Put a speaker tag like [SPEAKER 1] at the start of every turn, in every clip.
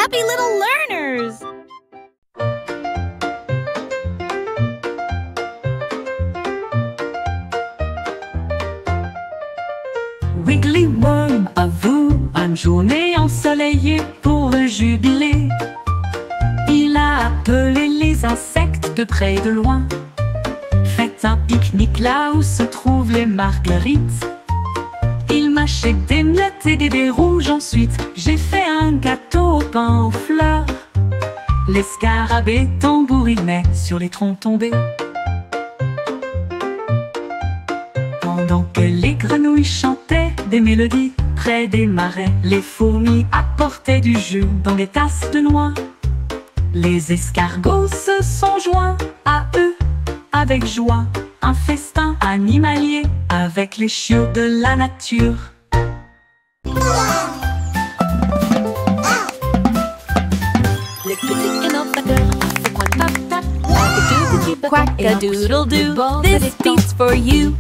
[SPEAKER 1] happy little learners!
[SPEAKER 2] Wiggly Worm avoue une journée ensoleillée pour le jubilé. Il a appelé les insectes de près et de loin. Faites un pique-nique là où se trouvent les marguerites. Il mâchait des miettes et des baies rouges. Ensuite, j'ai fait un gâteau au pain aux fleurs. Les scarabées tambourinaient sur les troncs tombés. Pendant que les grenouilles chantaient des mélodies près des marais, les fourmis apportaient du jus dans des tasses de noix. Les escargots se sont joints à eux avec joie. Un festin animalier avec les chiots de la nature.
[SPEAKER 3] Les petits canopateurs se pointent tap-tap avec deux petits bâtons
[SPEAKER 1] Quack-a-doodle-doo,
[SPEAKER 3] This beat's for you.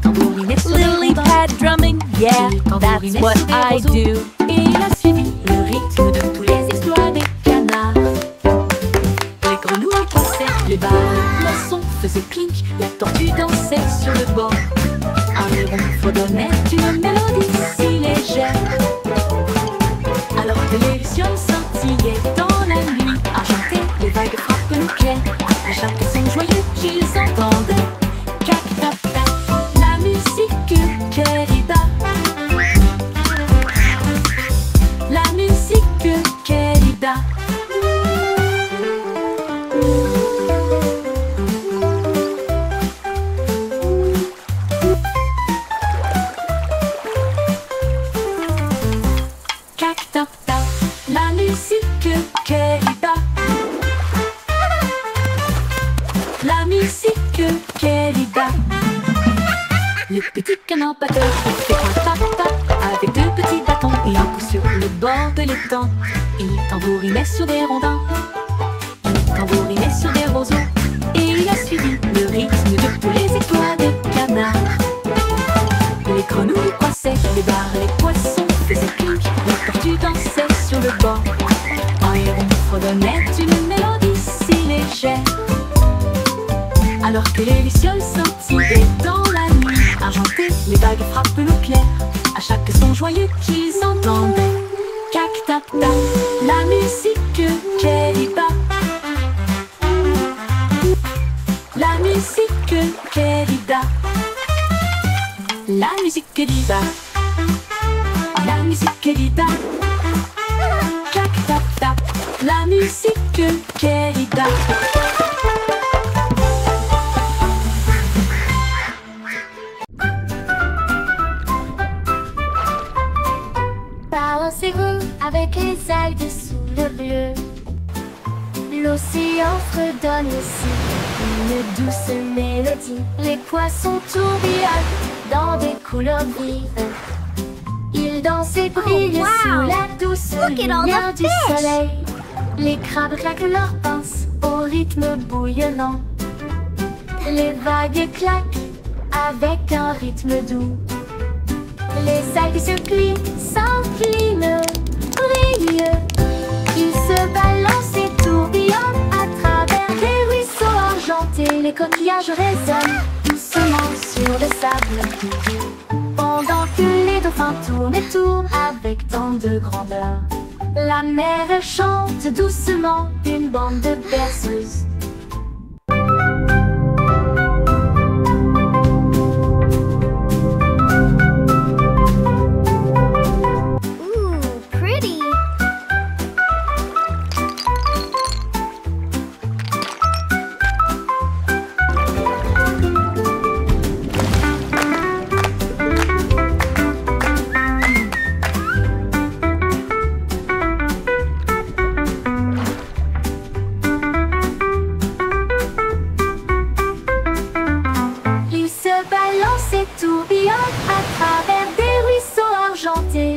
[SPEAKER 3] Lily pad drumming, yeah, that's what I do.
[SPEAKER 2] Et il a suivi le rythme de tous les exploits des canards. Les grenouilles passaient, les balles, les poissons faisaient clink, la tortue dansait sur le bord. Un héron fredonnait une mélodie si légère. Alors que les lucioles scintillaient dans la nuit argentée, les vagues frappent le clair. À chaque son joyeux qu'ils entendent, cac-tap-tap, la musique querida. La musique querida. Cac-tap-tap, la musique querida. La musique querida. Le petit canard batteur fait un tap-tap avec deux petits bâtons et un coup sur le bord de l'étang. Il tambourinait sur des rondins, il tambourinait sur des roseaux, et il a suivi le rythme de tous les étoiles de canard. Les grenouilles croissaient, les barres, les poissons faisaient clink, les tortues dansaient sur le bord. Un héron fredonnait une mélodie si légère. Alors que les lucioles scintillaient dans la nuit argentée, les vagues frappent le clair. À chaque son joyeux qu'ils entendent, cac-tap-tap, la musique querida. La musique querida. La musique querida. La musique querida. Cac-tap-tap, la musique querida.
[SPEAKER 4] Balancez-vous avec les algues sous le bleu. L'océan fredonne aussi une douce mélodie. Les poissons tourbillonnent dans des couleurs vives. Ils dansent et brillent sous la douce lumière du soleil. Les crabes claquent leurs pinces au rythme bouillonnant. Les vagues claquent avec un rythme doux. Les algues se plient, s'inclinent, brillent. Ils se balancent et tourbillonnent à travers des ruisseaux argentés. Les coquillages résonnent doucement sur le sable, pendant que les dauphins tournent et tournent avec tant de grandeur. La mer chante doucement une bande de berceuses.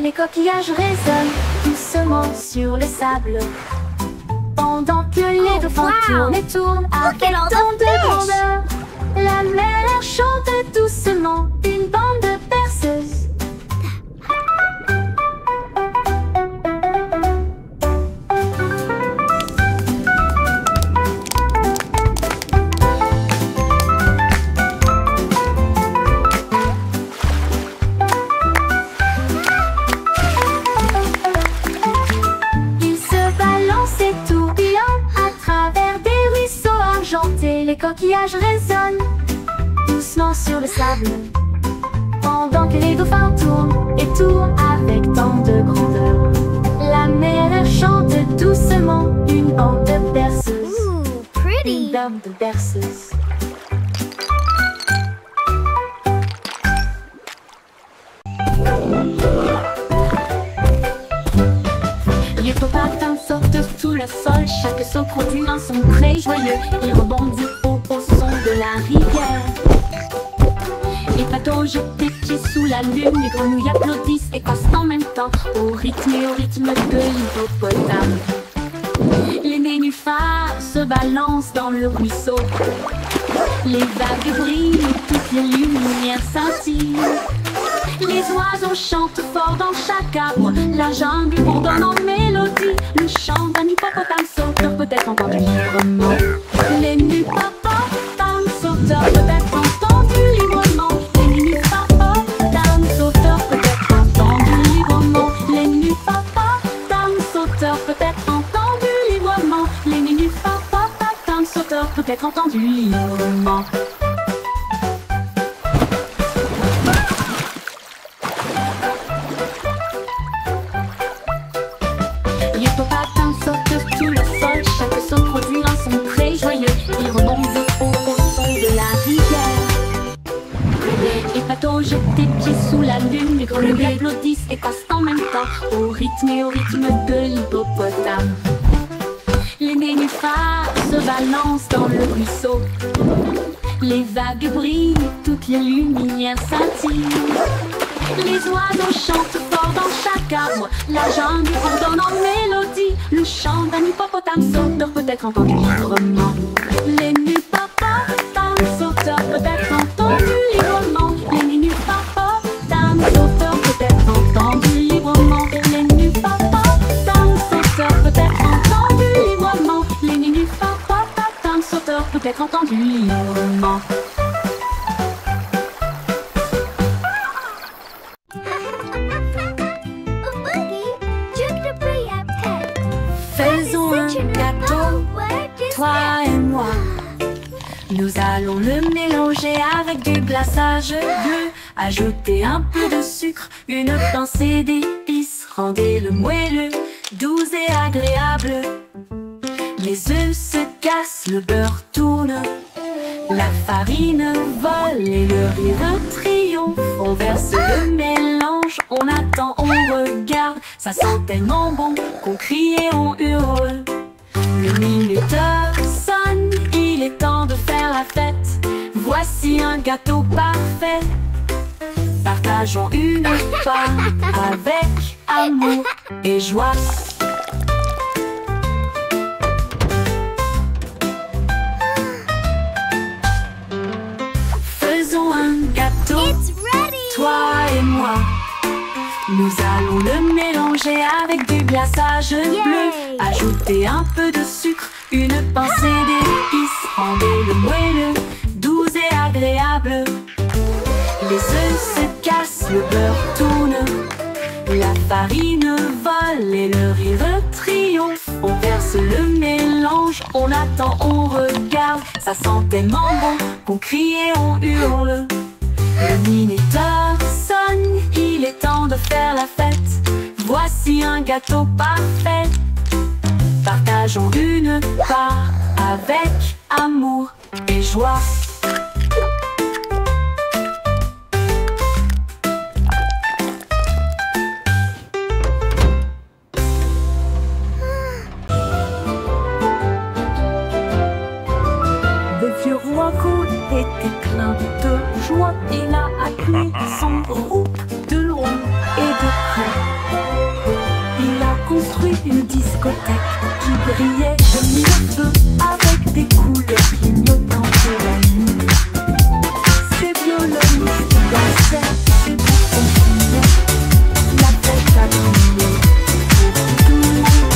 [SPEAKER 4] Les coquillages résonnent doucement sur le sable, pendant que les dauphins tournent et tournent avec tant de grandeur. La mer chante doucement une bande de berceuses.
[SPEAKER 2] coquillages résonnent doucement sur le sable, pendant que les dauphins tournent et tournent avec tant de grandeur. La mer chante doucement une bande de berceuses.
[SPEAKER 4] Ooh, pretty.
[SPEAKER 2] Une bande de berceuses. L'hippopotame saute sous le sol, chaque saut produit un son très joyeux. Il rebondit au son de la rivière. Les patos jettent des pieds sous la lune, les grenouilles applaudissent et passent en même temps au rythme de l'hippopotame. Les nénuphars se balancent dans le ruisseau, les vagues brillent et toutes les lumières scintillent. Les oiseaux chantent fort dans chaque arbre, la jungle bourdonne en mélodie. Le chant d'un hippopotame sauteur peut être entendu librement. Les hippopotames sauteurs peut être entendu librement. Les hippopotames sauteurs peut être entendu librement. Les hippopotames sauteurs peut être entendu librement. Les hippopotames sauteurs peut être entendu librement. L'hippopotame saute sous le sol, chaque saut produit un son très joyeux. Il rebondit au son de la rivière. Les patos jettent des pieds sous la lune, les grenouilles applaudissent et passent en même temps au rythme de l'hippopotame. Les nénuphars se balancent dans le ruisseau, les vagues brillent, toutes les lumières scintillent. Les oiseaux chantent fort dans chaque arbre, la jungle bourdonne en mélodie. Le chant d'un hippopotame sauteur peut être entendu librement. Les hippopotames sauteurs peut être entendu librement. Les hippopotames sauteurs peut être entendu librement. Les hippopotames sauteurs peut être entendu librement. Les hippopotames sauteurs peut être entendu librement. Faisons un gâteau, toi et moi. Nous allons le mélanger avec du glaçage bleu. Ajouter un peu de sucre, une pincée d'épices. Rendez-le moelleux, doux et agréable. Les œufs se cassent, le beurre tourne, la farine vole et le rire triomphe. On verse le mélange, on attend, on regarde. Ça sent tellement bon qu'on crie et on hurle. Le minuteur sonne, il est temps de faire la fête. Voici un gâteau parfait. Partageons une part avec amour et joie. Faisons un gâteau, toi et moi. Nous allons le mélanger avec du glaçage bleu. Ajouter un peu de sucre, une pincée d'épices. Rendez-le moelleux, doux et agréable. Les œufs se cassent, le beurre tourne, la farine vole et le rire triomphe. On verse le mélange, on attend, on regarde. Ça sent tellement bon qu'on crie et on hurle. Le minuteur sonne, il est temps de faire la fête. Voici un gâteau parfait. Partageons une part avec amour et joie. Le vieux roi Gaud était plein de joie. Il a appelé son groupe de loin et de près. Il a construit une discothèque qui brillait de mille feux avec des couleurs clignotantes de la nuit. Ses violonistes dansaient, ses bouffons criaient. La fête a crié pour tout le monde.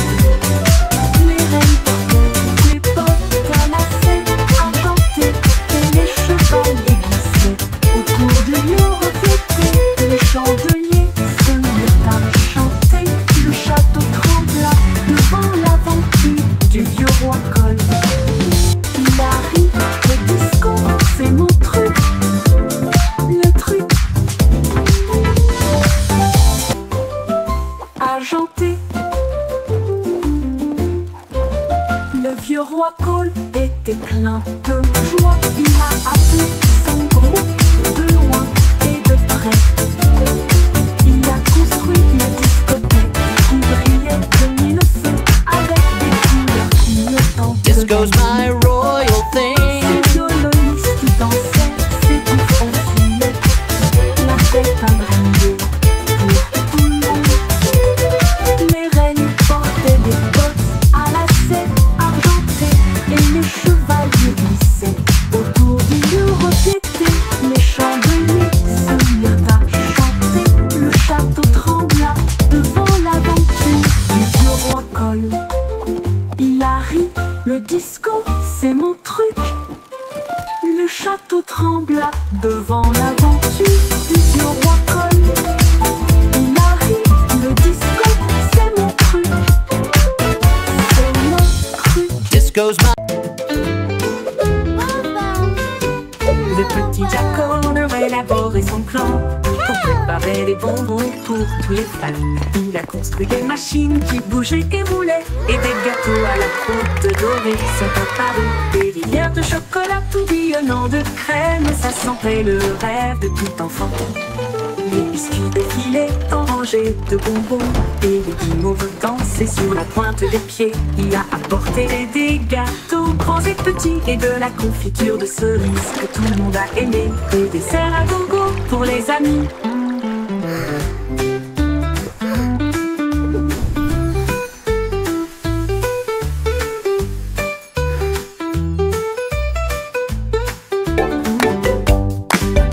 [SPEAKER 2] Les reines portaient, les portes canassaient à chanter et les chevaliers glissaient. Autour de nous revêtés, les chandeliers se mirent à chanter. Le château trembla devant l'aventure du vieux roi Gaud. argentée. Le vieux roi Cole était plein de joie. Il a appelé son groupe de loin et de près. Il a construit une discothèque qui brillait de mille feux avec des couleurs clignotantes.
[SPEAKER 3] Disco's my royal thing.
[SPEAKER 2] Ces violonistes dansaient, ces bouffons fumaient. La fête a brillé pour tout le monde. Les reines portaient des bottes à la scène argentée et les chevaliers glissaient autour du mur repiété. Les chandeliers se mirent à chanter. Le château trembla devant l'aventure du vieux roi Cole. Il a ri, le disco c'est mon truc. Le château trembla devant l'aventure du vieux roi Cole. Il a ri, le disco c'est mon truc. C'est mon truc.
[SPEAKER 3] Disco's my.
[SPEAKER 2] Le petit Jack aurait élaboré son plan pour préparer les bonbons pour tous les fans. Il a construit des machines qui bougeaient et roulaient et des gâteaux à la croûte dorée sont apparus. Des rivières de chocolat tourbillonnant de crème, ça sentait le rêve de tout enfant. Les biscuits défilaient en rangées de bonbons et les guimauves dansaient sur la pointe des pieds. Il a apporté des gâteaux grands et petits et de la confiture de cerises que tout le monde a aimé. Des desserts à gogo pour les amis.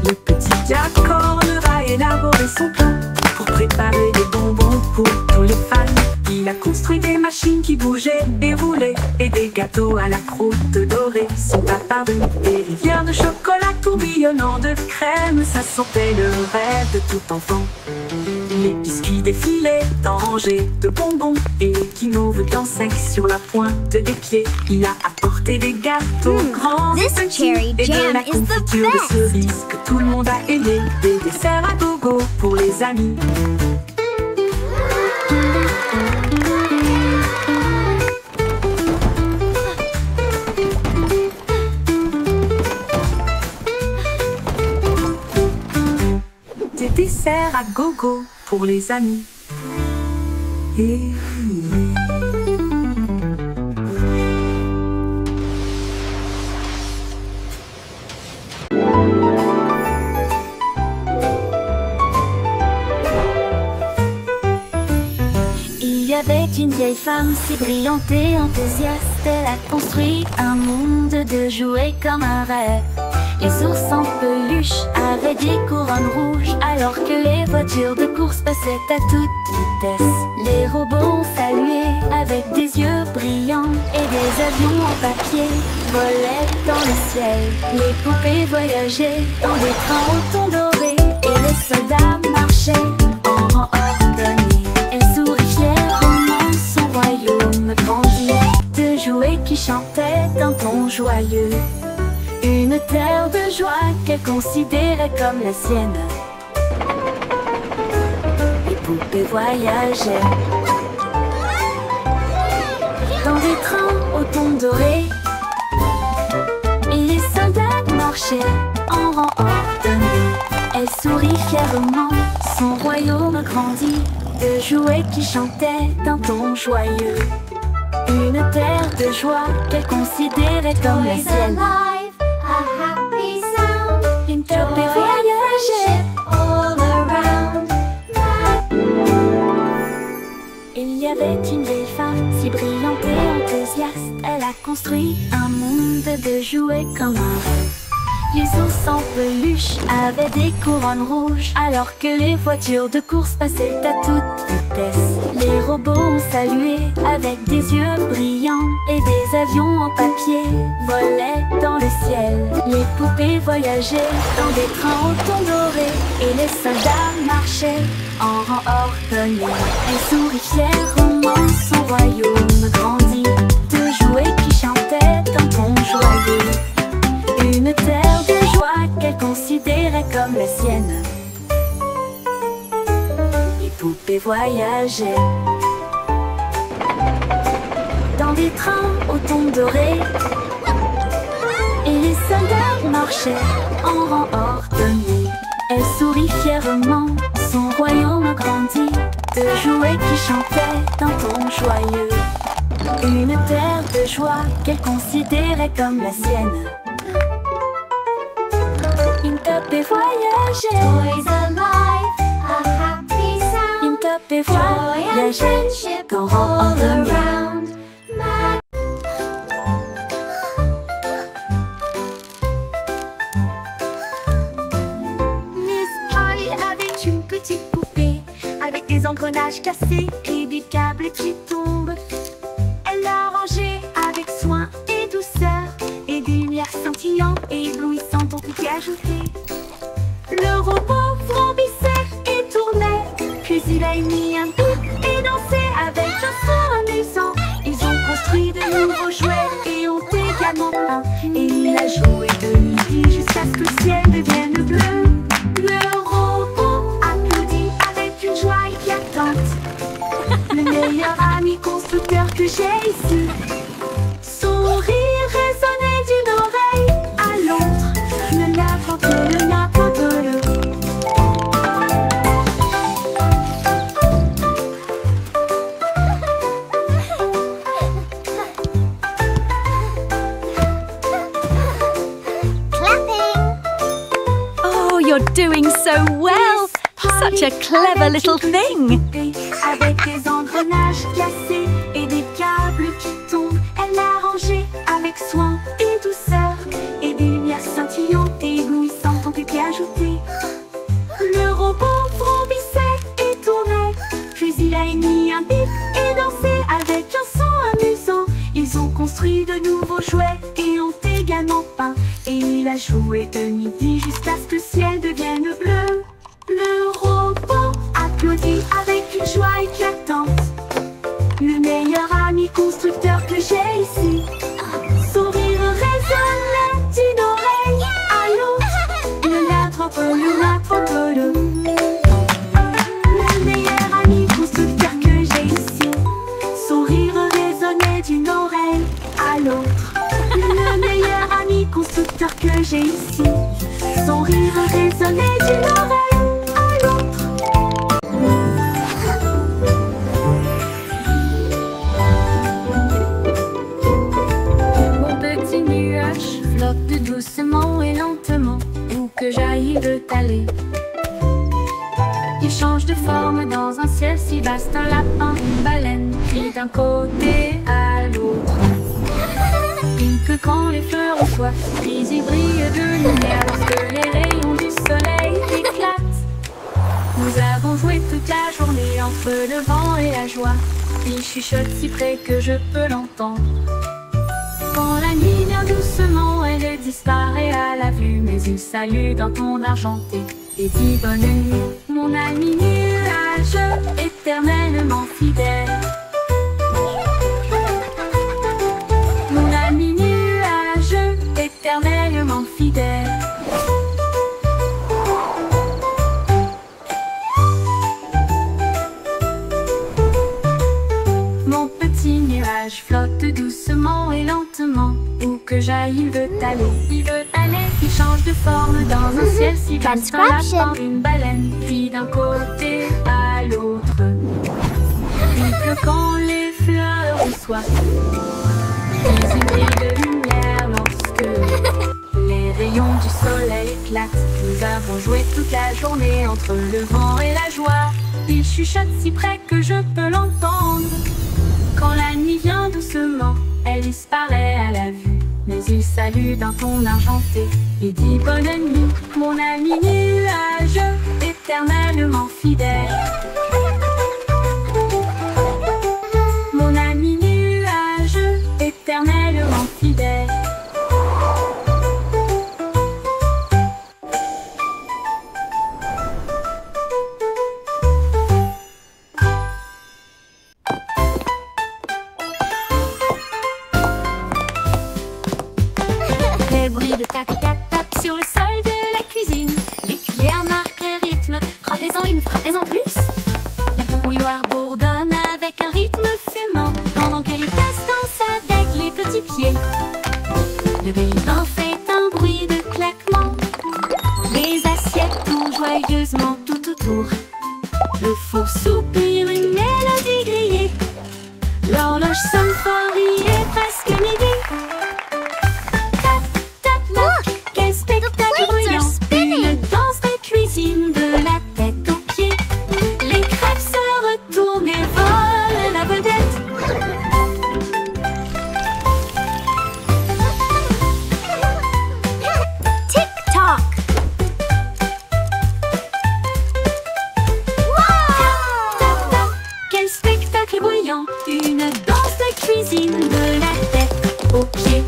[SPEAKER 2] Le petit Jack Horner a élaboré son plan pour préparer des bonbons pour tous les fans. Il a construit des machines qui bougeaient et roulaient et des gâteaux à la croûte dorée sont apparus. Des rivières de chocolat tourbillonnant de crème, ça sentait le rêve de tout enfant. Les biscuits défilaient en rangées de bonbons et les guimauves dansaient sur la pointe des pieds. Il a apporté des gâteaux grands et
[SPEAKER 1] this
[SPEAKER 2] petits
[SPEAKER 1] cherry
[SPEAKER 2] et de
[SPEAKER 1] jam
[SPEAKER 2] la
[SPEAKER 1] is the
[SPEAKER 2] confiture de
[SPEAKER 1] best.
[SPEAKER 2] cerises que tout le monde a aimé. Des desserts à gogo pour les amis. Des desserts à gogo pour les amis.
[SPEAKER 4] Il y avait une vieille femme si brillante et enthousiaste. Elle a construit un monde de jouets comme un rêve. Les ours en peluche avaient des couronnes rouges, alors que les voitures de course passaient à toute vitesse. Les robots ont salué avec des yeux brillants et des avions en papier volaient dans le ciel. Les poupées voyageaient dans des trains au ton doré et les soldats marchaient en rang ordonné. Elle sourit fièrement, son royaume grandit. De jouets qui chantaient d'un ton joyeux. Une terre de joie qu'elle considérait comme la sienne. Les poupées voyageaient dans des trains au ton doré et les soldats marchaient en rang ordonné. Elle sourit fièrement, son royaume grandit. De jouets qui chantaient d'un ton joyeux. Une terre de joie qu'elle considérait comme la sienne. Une poupée voyageait all around. Il y avait une vieille femme si brillante et enthousiaste. Elle a construit un monde de jouets comme un rêve. Les ours en peluche avaient des couronnes rouges, alors que les voitures de course passaient à toute vitesse. Les robots ont salué avec des yeux brillants et des avions en papier volaient dans le ciel. Les poupées voyageaient dans des trains au ton doré et les soldats marchaient en rang ordonné. Elle sourit fièrement, son royaume grandit. De jouets qui chantaient d'un ton joyeux. Une terre de joie qu'elle considérait comme la sienne. Les
[SPEAKER 2] poupées voyageaient dans des trains aux tons dorés, et les soldats marchaient en rang ordonné. Elle sourit fièrement, son royaume grandit, de jouets qui chantaient d'un ton joyeux. Une terre de joie qu'elle considérait comme la sienne. Une poupée voyageait,
[SPEAKER 4] Toys alive, a happy sound.
[SPEAKER 2] une poupée
[SPEAKER 4] Joy and
[SPEAKER 2] voyageait,
[SPEAKER 4] friendship
[SPEAKER 2] d'un rang
[SPEAKER 4] all
[SPEAKER 2] ordonné.
[SPEAKER 4] around. Miss Polly avait une petite poupée avec des engrenages cassés et des câbles qui tombent. Elle l'a rangée avec soin et douceur, et des lumières scintillantes et éblouissantes ont été ajoutées. Le robot vrombissait et tournait, puis il a mis un bout et dansé avec un son amusant. Ils ont construit de nouveaux jouets et ont également peint. Et il a joué de midi jusqu'à ce que le ciel devienne bleu. Le robot applaudit avec une joie éclatante. Le meilleur ami constructeur que j'ai ici. Son rire résonnait d'une oreille à l'autre. Le n'importe le.
[SPEAKER 3] Oh, you're doing so well. Such a clever little thing.
[SPEAKER 2] Avec des engrenages cassés et des câbles qui tombent, elle l'a rangé avec soin et douceur, et des lumières scintillantes et éblouissantes ont été ajoutées. Le robot vrombissait et tournait, puis il a émis un bip et dansé avec un son amusant. Ils ont construit de nouveaux jouets et ont également peint, et il a joué de midi jusqu'à ce que le ciel devienne bleu. Le robot applaudit avec une joie éclatante. Le meilleur ami constructeur que j'ai ici. Son rire résonnait d'une oreille à l'autre. Le meilleur ami constructeur que j'ai ici. Son rire résonnait d'une oreille à l'autre. Le meilleur ami constructeur que j'ai ici. Son rire résonnait d'une oreille. Flotte doucement et lentement, où que j'aille il veut aller. Il change de forme dans un ciel si vaste, un lapin, une baleine, puis d'un côté à l'autre. Il pleut quand les fleurs ont soif, puis il brille de lumière lorsque les rayons du soleil éclatent. Nous avons joué toute la journée entre le vent et la joie. Il chuchote si près que je peux l'entendre. Quand la nuit vient doucement, elle disparaît à la vue, mais il salue d'un ton argenté et dit bonne nuit, mon ami nuage, éternellement fidèle. Mon ami nuage, éternellement fidèle. Mon petit nuage flotte doucement et lentement, où que j'aille il veut aller. Il veut aller, il change de forme dans un ciel si vaste, un lapin, une baleine, puis d'un côté à l'autre. Il pleut quand les fleurs ont soif, puis il brille de lumière lorsque les rayons du soleil éclatent. Nous avons joué toute la journée entre le vent et la joie. Il chuchote si près que je peux l'entendre. Quand la nuit vient doucement, elle disparaît à la vue, mais il salue d'un ton argenté et dit bonne nuit, mon ami nuage, éternellement fidèle. Mon ami nuage, éternellement fidèle. Les bruits de tac-tac-tac sur le sol de la cuisine. Les cuillères marquent le rythme. Frappez-en une, frappez-en plus. La spectacle bruyant, une danse de cuisine de la tête aux pieds.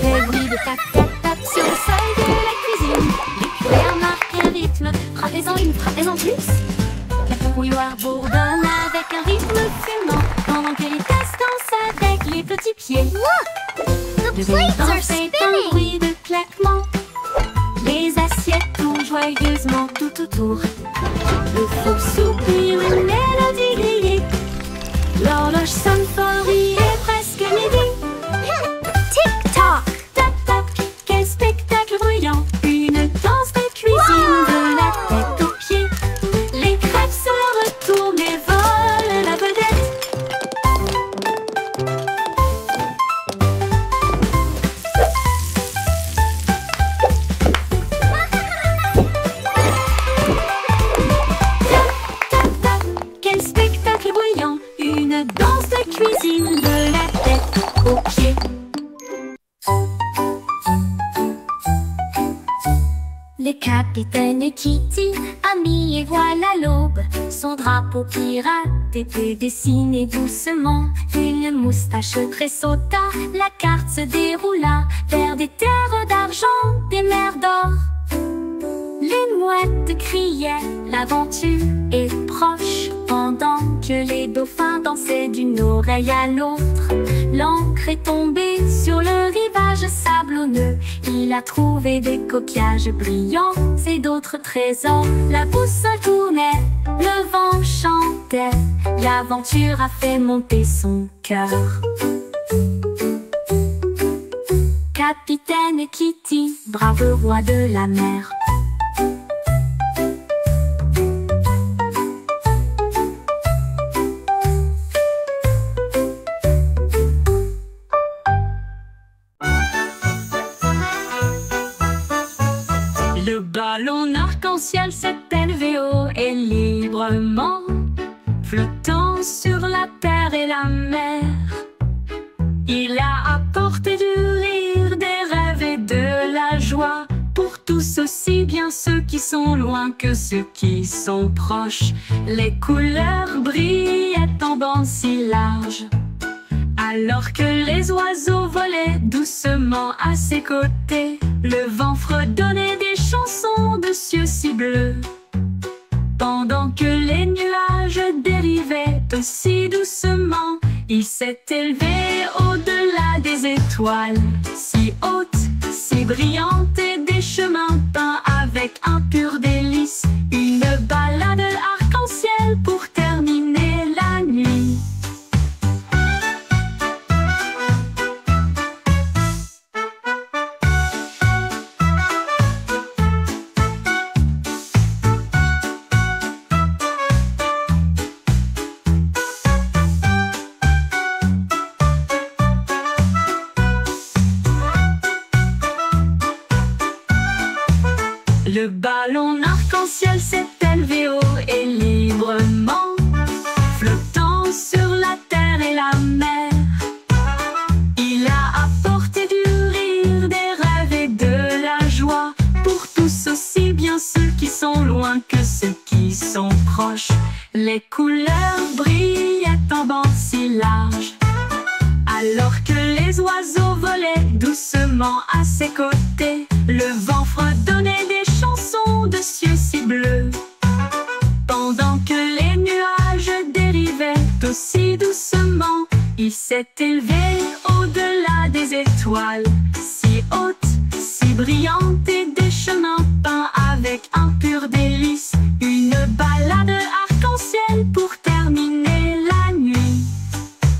[SPEAKER 2] Les bruits de tap-tap-tap sur le sol de la cuisine. L'éclair marque un rythme, frappez-en une, frappez-en plus. La bouilloire bourdonne avec un rythme fumant, pendant que les tasses dansent avec les petits pieds.
[SPEAKER 4] Look, the plates are
[SPEAKER 2] C'est un
[SPEAKER 4] spinning.
[SPEAKER 2] bruit de claquement. Les assiettes tournent joyeusement tout autour. Le four soupire une mélodie grillée. L'horloge sonne fort, il est presque midi.
[SPEAKER 4] Tick-tock.
[SPEAKER 2] Tap tap, quel spectacle bruyant. Une danse de cuisine de la tête aux pieds. Les crêpes se retournent et volent la vedette. Tap tap, quel spectacle bruyant. Une danse de cuisine de la tête aux pieds. Le capitaine Kitty a mis et voilà l'aube. Son drapeau pirate était dessiné doucement. Une moustache tressauta, la carte se déroula vers des terres d'argent, des mers d'or. Les mouettes criaient, l'aventure est proche, pendant que les dauphins dansaient d'une oreille à l'autre. L'ancre est tombée sur le rivage sablonneux. Il a trouvé des coquillages brillants et d'autres trésors. La boussole tournait, le vent chantait. L'aventure a fait monter son cœur. Capitaine Kitty, brave roi de la mer. Le ballon arc-en-ciel s'est élevé haut et librement, flottant sur la terre et la mer. Il a apporté du rire, des rêves et de la joie pour tous, aussi bien ceux qui sont loin que ceux qui sont proches. Les couleurs brillaient en bandes si larges, alors que les oiseaux volaient doucement à ses côtés. Le vent fredonnait des chansons de cieux si bleus, pendant que les nuages dérivaient aussi doucement. Il s'est élevé au-delà des étoiles, si hautes, si brillantes, et des chemins peints avec un pur délice. Une balade arc-en-ciel pour terminer la nuit. Le ballon arc-en-ciel s'est élevé haut et librement, flottant sur la terre et la mer. Il a apporté du rire, des rêves et de la joie pour tous, aussi bien ceux qui sont loin que ceux qui sont proches. Les couleurs brillaient en bandes si larges, alors que les oiseaux volaient doucement à ses côtés. Le vent fredonnait des chansons de cieux si bleus, pendant que les nuages dérivaient aussi doucement. Il s'est élevé au-delà des étoiles, si hautes, si brillantes, et des chemins peints avec un pur délice. Une balade arc-en-ciel pour terminer la nuit.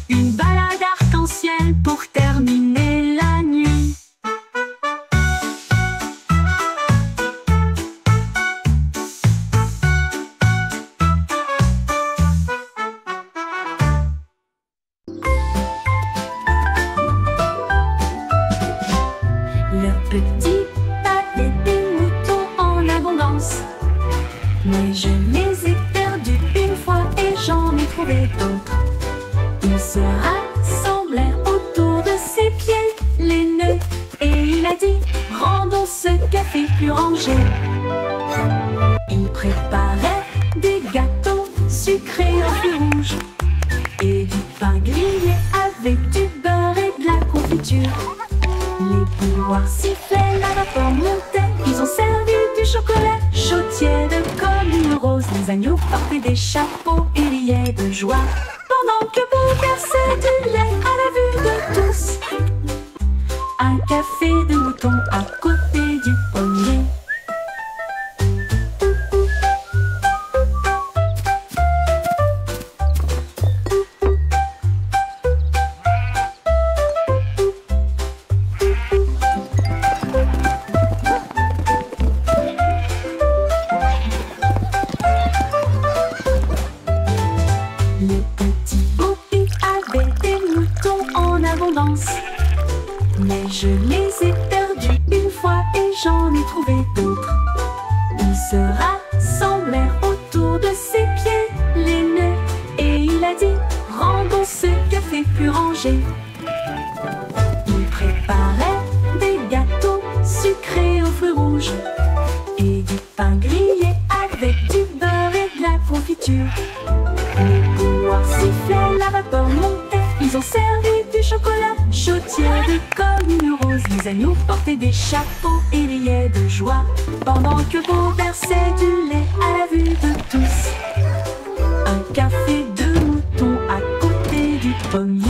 [SPEAKER 2] Une balade arc-en-ciel pour terminer la nuit. Le petit pâté des moutons en abondance, mais je les ai perdus une fois et j'en ai trouvé d'autres. Ils se rassemblèrent autour de ses pieds, les nœuds, et il a dit: rendons ce café plus rangé. Il préparait des gâteaux sucrés au feu rouge et du pain grillé avec du beurre et de la confiture. Les bouilloires sifflaient, la vapeur montait. Ils ont servi du chocolat chaud tiède comme une rose. Les agneaux portaient des chapeaux et riaient de joie pendant que bouleversait du lait à la vue de tous. Un café de mouton à côté du pommier. Le petit Bobby avait des moutons en abondance, mais je les ai perdus une fois et j'en ai trouvé d'autres. Ils se rassemblèrent autour de ses pieds, les nœuds, et il a dit: rendons ce café plus rangé. Il préparait des gâteaux sucrés au feu rouge et du pain grillé avec du beurre et de la confiture. Les bouilloires sifflaient, la vapeur montait. Ils ont servi du chocolat chaud tiède comme une rose. Les agneaux portaient des chapeaux et riaient de joie pendant que Beau versait du lait à la vue de tous. Un café de mouton à côté du pommier.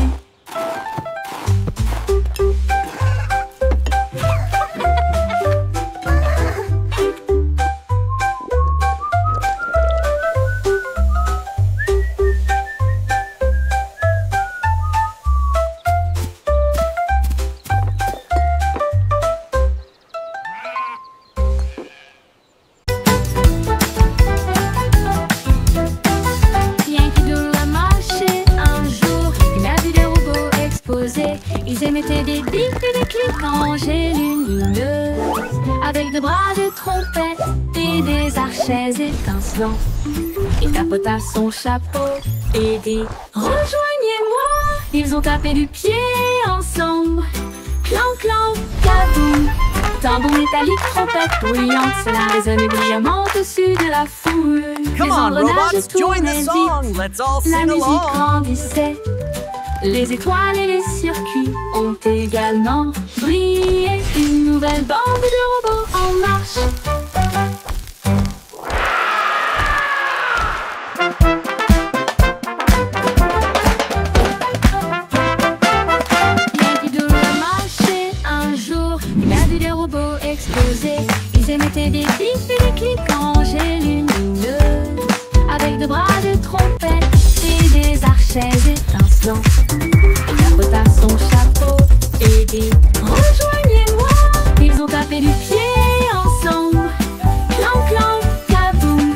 [SPEAKER 4] Ils émettaient des bips et des clics rangés lumineux, avec de bras de trompette et des archets étincelants. Il tapota son chapeau et dit: rejoignez-moi. Ils ont tapé du pied ensemble. Clan, clan, kaboum. Tambour métallique, trompette bruyante, cela résonnait brillamment au-dessus de la foule.
[SPEAKER 5] Come on, robots, join the song. Let's all
[SPEAKER 4] La
[SPEAKER 5] sing
[SPEAKER 4] musique
[SPEAKER 5] along.
[SPEAKER 4] grandissait. Les étoiles et les circuits ont également brillé. Une nouvelle bande de robots en marche. Bien qu'il doit marcher un jour, il a vu des robots exploser. Ils émettaient des bips et des clics rangés lumineux, avec de bras de trompette et des archets étincelants. Il tapota son chapeau et dit: rejoignez-moi. Ils ont tapé du pied ensemble. Clan, clan, kaboum.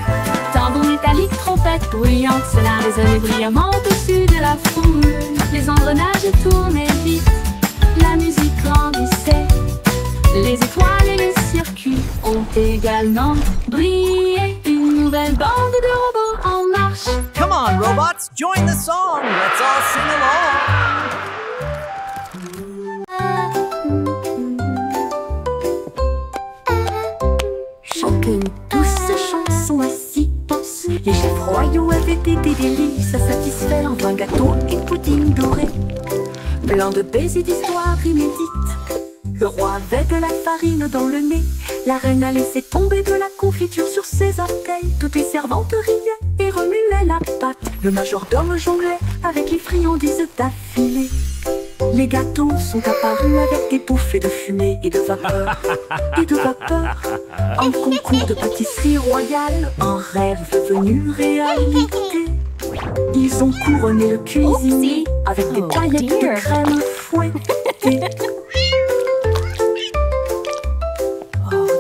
[SPEAKER 4] Tambour métallique, trompette bruyante, cela résonnait brillamment au-dessus de la foule. Les engrenages tournaient vite, la musique grandissait. Les étoiles et les circuits ont également brillé. Une nouvelle bande de robots en marche.
[SPEAKER 5] Come on, robots, join the song. Let's all sing along.
[SPEAKER 2] Chacune tous ces chansons ainsi pense. Les chefs royaux avaient été des délices à satisfaire. Vin, gâteau et pudding doré, plein de baisers d'histoires inédites. Le roi avait de la farine dans le nez. La reine a laissé tomber de la confiture sur ses orteils. Toutes les servantes riaient et remuaient la pâte. Le majordome jonglait avec les friandises d'affilée. Les gâteaux sont apparus avec des bouffées de fumée et de vapeur. Et de vapeur. Un concours de pâtisserie royale, un rêve devenu réalité. Ils ont couronné le cuisinier avec des paillettes de crème fouettée.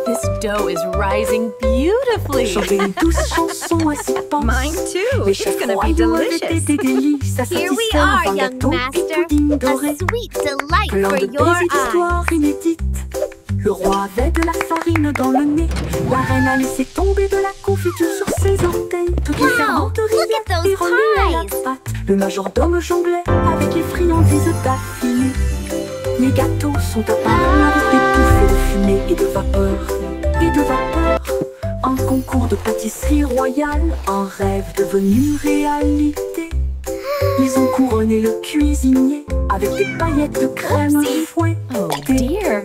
[SPEAKER 3] This dough is rising beautifully.
[SPEAKER 2] Chanter une douce chanson à ses pensées.
[SPEAKER 3] Mine too.
[SPEAKER 2] Les
[SPEAKER 3] It's
[SPEAKER 2] chefs
[SPEAKER 3] gonna be
[SPEAKER 2] royaux avaient été
[SPEAKER 3] delicious.
[SPEAKER 2] des délices à
[SPEAKER 1] Here we
[SPEAKER 2] satisfaire.
[SPEAKER 1] are,
[SPEAKER 2] Vin,
[SPEAKER 1] young
[SPEAKER 2] gâteau et
[SPEAKER 1] master.
[SPEAKER 2] pudding doré,
[SPEAKER 1] A sweet delight
[SPEAKER 2] plein
[SPEAKER 1] for
[SPEAKER 2] de
[SPEAKER 1] your
[SPEAKER 2] baisers
[SPEAKER 1] eyes.
[SPEAKER 2] d'histoires inédites. Le roi avait de la farine dans le nez. La reine a laissé tomber de la confiture sur ses orteils. Toutes les
[SPEAKER 1] Wow,
[SPEAKER 2] servantes
[SPEAKER 1] look
[SPEAKER 2] riaient
[SPEAKER 1] at those
[SPEAKER 2] et remuaient la
[SPEAKER 1] pies.
[SPEAKER 2] pâte. Le majordome jonglait avec les friandises d'affilée. Les gâteaux sont apparus avec des bouffées de fumée et de vapeur, un concours de pâtisserie royale, un rêve devenu réalité. Ils ont couronné le cuisinier avec des paillettes de crème fouettée.
[SPEAKER 3] Oh dear.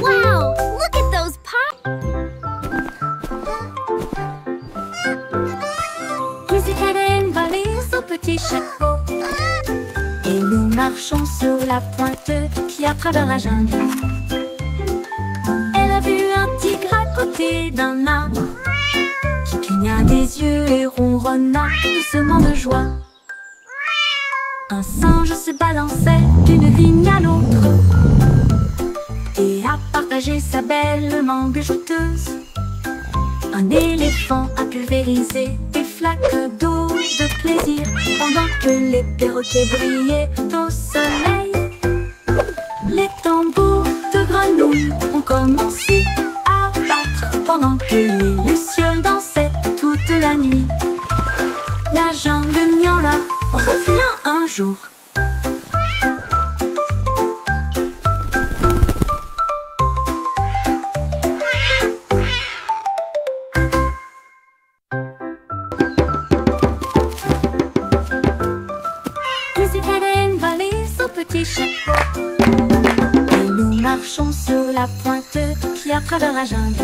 [SPEAKER 1] Wow, look at those pots.
[SPEAKER 2] Musique Hélène va les au petit chapeau. Et nous marchons sur la pointe qui a travers la jungle. Elle a vu un tigre à côté d'un arbre qui cligna des yeux et ronronna doucement de joie. Un singe se balançait d'une vigne à l'autre et a partagé sa belle mangue jouteuse. Un éléphant a pulvérisé des flaques d'eau de plaisir pendant que les perroquets brillaient au soleil. Les tambours de grenouilles ont commencé à battre pendant que les lucioles dansaient toute la nuit. La jungle miaula revient un jour. Petit chapeau. Et nous marchons sur la pointe qui a travers la jungle.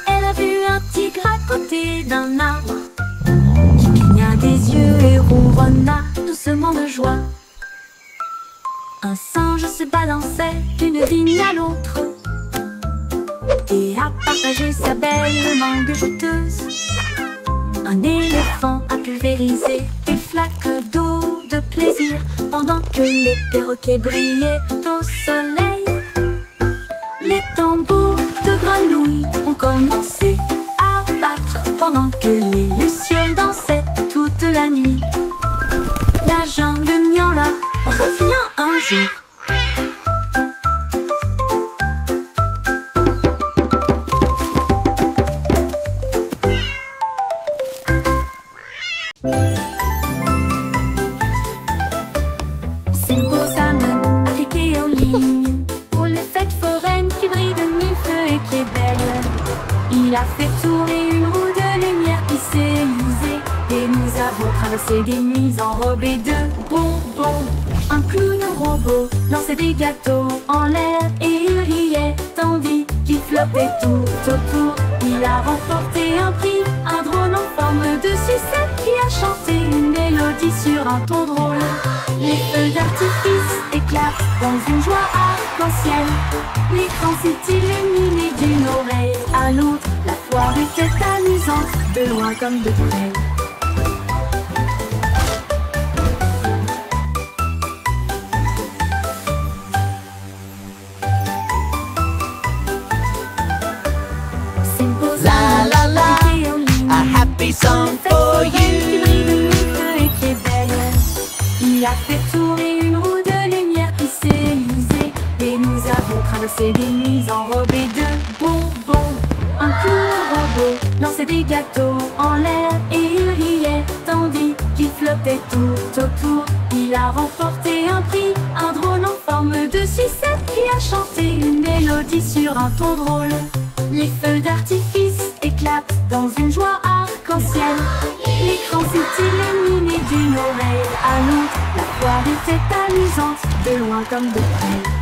[SPEAKER 2] Elle a vu un tigre à côté d'un arbre qui cligna des yeux et ronronna doucement de joie. Un singe se balançait d'une vigne à l'autre et a partagé sa belle mangue jouteuse. Un éléphant a pulvérisé des flaques d'eau de plaisir pendant que les perroquets brillaient au soleil. Les tambours de grenouilles ont commencé à battre pendant que les lucioles dansaient toute la nuit. La jungle miaula revient un jour. Il a fait tourner une roue de lumière qui s'est usée et nous avons traversé des nuits enrobées de bonbons. Un clown robot lançait des gâteaux en l'air et il riait tandis qu'il flottait tout autour. Il a remporté un prix, un drone en forme de sucette qui a chanté une mélodie sur un ton drôle. Les feux d'artifice éclatent dans une joie arc-en-ciel. L'écran s'est illuminé d'une oreille à l'autre. La foire était amusante, de loin comme de près.
[SPEAKER 5] La la la, a happy song for you.
[SPEAKER 2] Il a fait tourner une roue de lumière qui s'est usée et nous avons traversé des nuits enrobées de bonbons. Un clown robot lançait des gâteaux en l'air et il riait tandis qu'il flottait tout autour. Il a remporté un prix, un drone en forme de sucette qui a chanté une mélodie sur un ton drôle. Les feux d'artifice éclatent dans une joie arc-en-ciel. L'écran s'est illuminé d'une oreille à l'autre. La foire était amusante, de loin comme de près.